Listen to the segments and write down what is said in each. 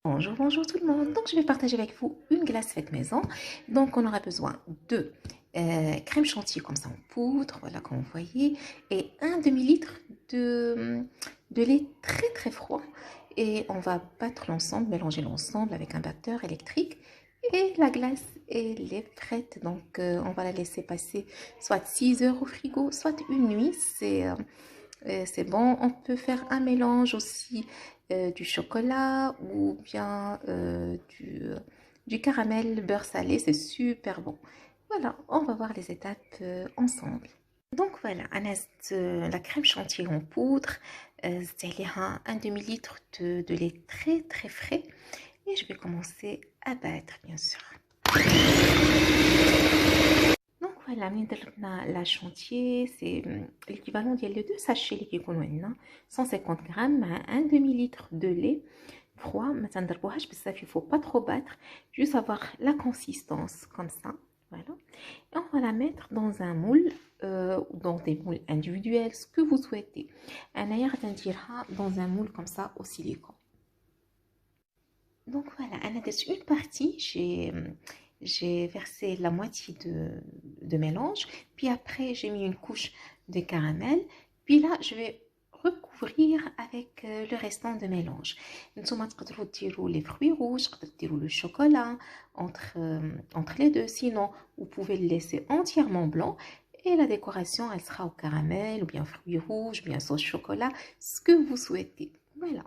Bonjour, bonjour tout le monde. Donc, je vais partager avec vous une glace faite maison. Donc, on aura besoin de crème chantilly comme ça en poudre, voilà comme vous voyez, et un demi-litre de lait très très froid. Et on va battre l'ensemble, mélanger l'ensemble avec un batteur électrique. Et la glace, elle est prête. Donc, on va la laisser passer soit 6 heures au frigo, soit une nuit. C'est bon. On peut faire un mélange aussi du chocolat ou bien du caramel beurre salé. C'est super bon. Voilà, on va voir les étapes ensemble. Donc voilà, la crème chantilly en poudre, c'est un demi-litre de lait très très frais. Et je vais commencer à battre, bien sûr. Donc voilà, la chantier, c'est l'équivalent de deux sachets qui sont 150 grammes à un demi-litre de lait froid. Mais ça ne il faut pas trop battre, juste avoir la consistance comme ça. Voilà. Et on va la mettre dans un moule, ou dans des moules individuels, ce que vous souhaitez. Un ailleurs dans un moule comme ça au silicone. Donc voilà, une partie, j'ai versé la moitié de mélange, puis après j'ai mis une couche de caramel, puis là je vais recouvrir avec le restant de mélange. Nous tirez les fruits rouges, le chocolat entre les deux, sinon vous pouvez le laisser entièrement blanc. Et la décoration, elle sera au caramel, ou bien fruits rouges, bien sauce chocolat, ce que vous souhaitez. Voilà.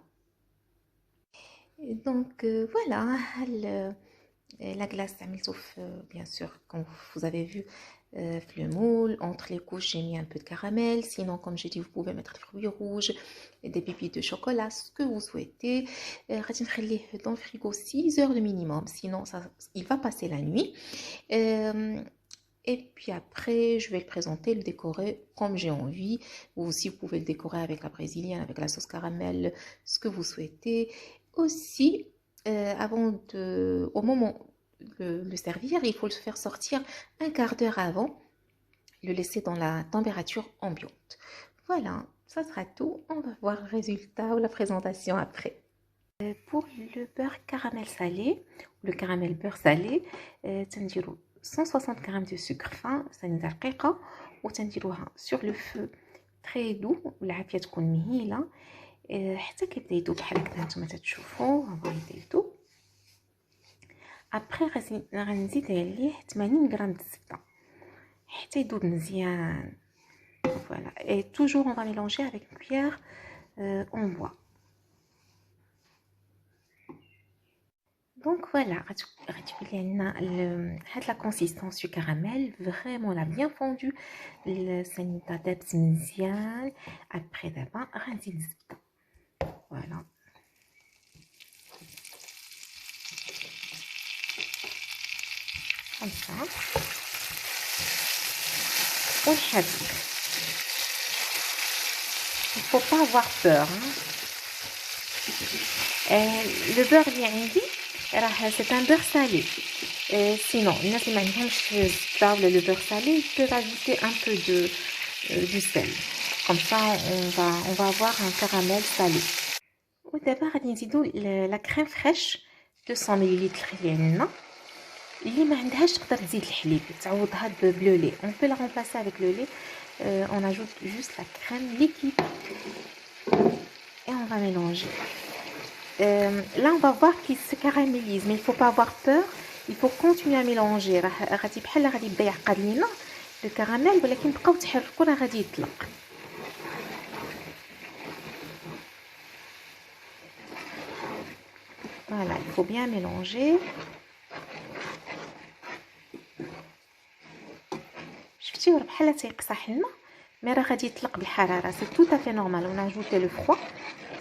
Et donc voilà, la glace sauf bien sûr, comme vous avez vu, le moule. Entre les couches, j'ai mis un peu de caramel. Sinon, comme j'ai dit, vous pouvez mettre des fruits rouges, et des pépites de chocolat, ce que vous souhaitez. Dans le frigo 6 heures de minimum, sinon il va passer la nuit. Et puis après, je vais le présenter, le décorer comme j'ai envie. Vous aussi, vous pouvez le décorer avec la brésilienne, avec la sauce caramel, ce que vous souhaitez. Aussi, au moment de le servir, il faut le faire sortir un quart d'heure avant, le laisser dans la température ambiante. Voilà, ça sera tout. On va voir le résultat ou la présentation après. Pour le beurre caramel salé, le caramel beurre salé, 160 g de sucre fin, sur le feu très doux, والعافية تكون مهيلة حتى كيبدا يذوب بحال هكا نتوما تتشوفوا. ابخي غنزيد عليه 80 غرام د الزبده حتى يذوب مزيان. Voilà, et toujours on va mélanger avec une cuillère en bois. Donc voilà, la consistance du caramel, vraiment la bien fondue. Le sanita dabs مزيان. Après d'abord, غنزيد الزبده. Voilà. Comme ça. ونحرك. Il ne faut pas avoir peur. Hein. Le beurre اللي عندي c'est un beurre salé. Sinon, الناس اللي ما عندهمش الزبده ولا le beurre salé, ils peuvent ajouter un peu du sel. Comme ça, on va avoir un caramel salé. ودابا غادي نزيدو la crème fraîche 200 ml اللي عندنا. اللي ما عندهاش تقدر تزيد الحليب تعوضها بلو لي. On peut la remplacer avec le lait. On ajoute juste la crème liquide et on va mélanger. Là on va voir qu'il se caramélise, mais il faut pas avoir peur. Il faut continuer à mélanger. غادي بحال غادي يبدا يعقد لينا le caramel, ولكن بقاو تحركوا راه غادي يطلق. Voilà, il faut bien mélanger. شفتي راه بحال تيقصح لنا، مي راه غادي يطلق بالحراره. سي tout à fait normal. On a ajouté le froid,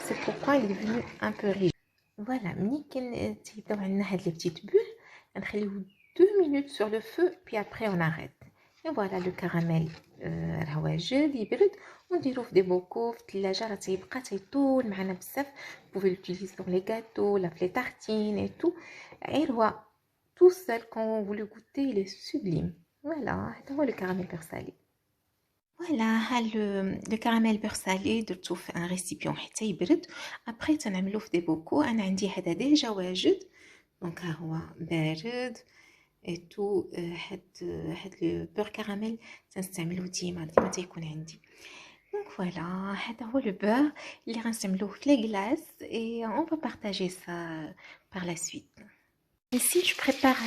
c'est pourquoi il est devenu un peu rigide. Voilà, ملي تيبداو عندنا هاد لي بتيت بول نخليوه 2 minutes sur le feu, puis après on arrête. Et voilà, le caramel راه واجد يبرد ونديروه في دي بوكو في الثلاجه، راه تيبقى تيطول معنا بزاف. Vous pouvez l'utiliser dans les gâteaux, les tartines et tout. Et هو tout seul, quand vous le goûtez, il est sublime. Voilà, هذا هو le caramel beurre salé. Voilà, le caramel beurre salé درتو في un récipient حتى يبرد. Après تنعملو في دي بوكو. انا عندي هذا ديجا واجد، دونك ها هو بارد et tout. هاد لو بور كراميل تنستعملوه ديما تيكون عندي. دونك فوالا، هذا هو لو بور اللي غنستعملوه في لي غلاس et on va partager ça par la suite. Ici je prépare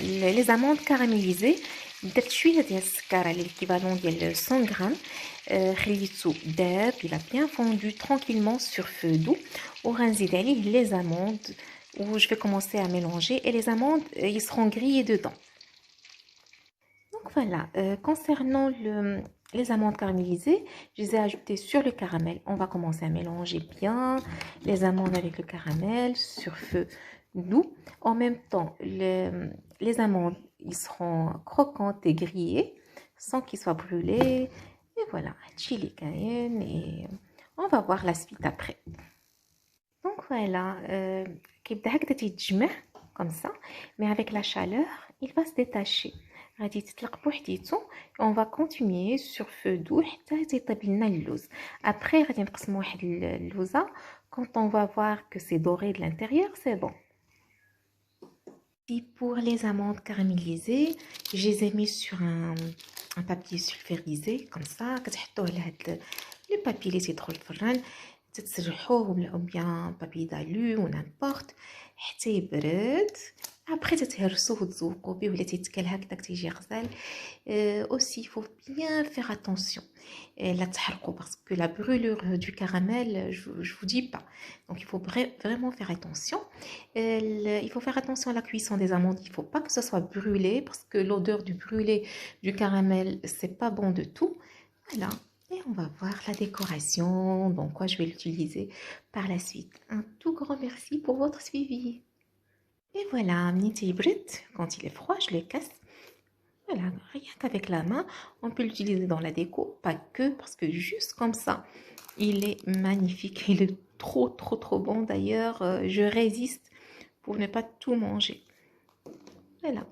les amandes caramélisées. درت شويه ديال السكر على l'équivalent ديال 100 غرام. خليته داب، il a bien fondu tranquillement sur feu doux. وغنزيد عليه les amandes où je vais commencer à mélanger et les amandes ils seront grillées dedans. Donc voilà, concernant les amandes caramélisées, je les ai ajoutées sur le caramel. On va commencer à mélanger bien les amandes avec le caramel sur feu doux. En même temps, les amandes ils seront croquantes et grillées sans qu'ils soient brûlés. Et voilà, chili cayenne, et on va voir la suite après. Donc voilà, كيبدا هكذا تيتجمع comme ça, mais avec la chaleur, il va se détacher. غادي تطلق بوحديتو. On va continuer sur feu doux حتى تيطيب لنا اللوز. Après غادي نقسمو واحد اللوزه. Quand on va voir que c'est doré de l'intérieur, c'est bon. Pour les amandes caramélisées, je les ai mis sur un papier sulfurisé comme ça. كتحطوه على هاد لي بابي اللي تيدخل الفران، تتسرحوه ou bien papier d'alu ou n'importe حتى يبرد. après تتهرسوه وتذوقوا به ولا تيتكل هكذا تيجي غزال. aussi il faut bien faire attention لا تحرقوا parce que la brûlure du caramel, je vous dis pas. Donc il faut vraiment faire attention. Il faut faire attention à la cuisson des amandes. Il faut pas que ce soit brûlé parce que l'odeur du brûlé du caramel c'est pas bon de tout. Voilà. Et on va voir la décoration, donc quoi je vais l'utiliser par la suite. Un tout grand merci pour votre suivi. Et voilà, mniti hybrid, quand il est froid, je le casse. Voilà, rien qu'avec la main, on peut l'utiliser dans la déco, pas que, parce que juste comme ça, il est magnifique. Il est trop bon. D'ailleurs, je résiste pour ne pas tout manger. Voilà.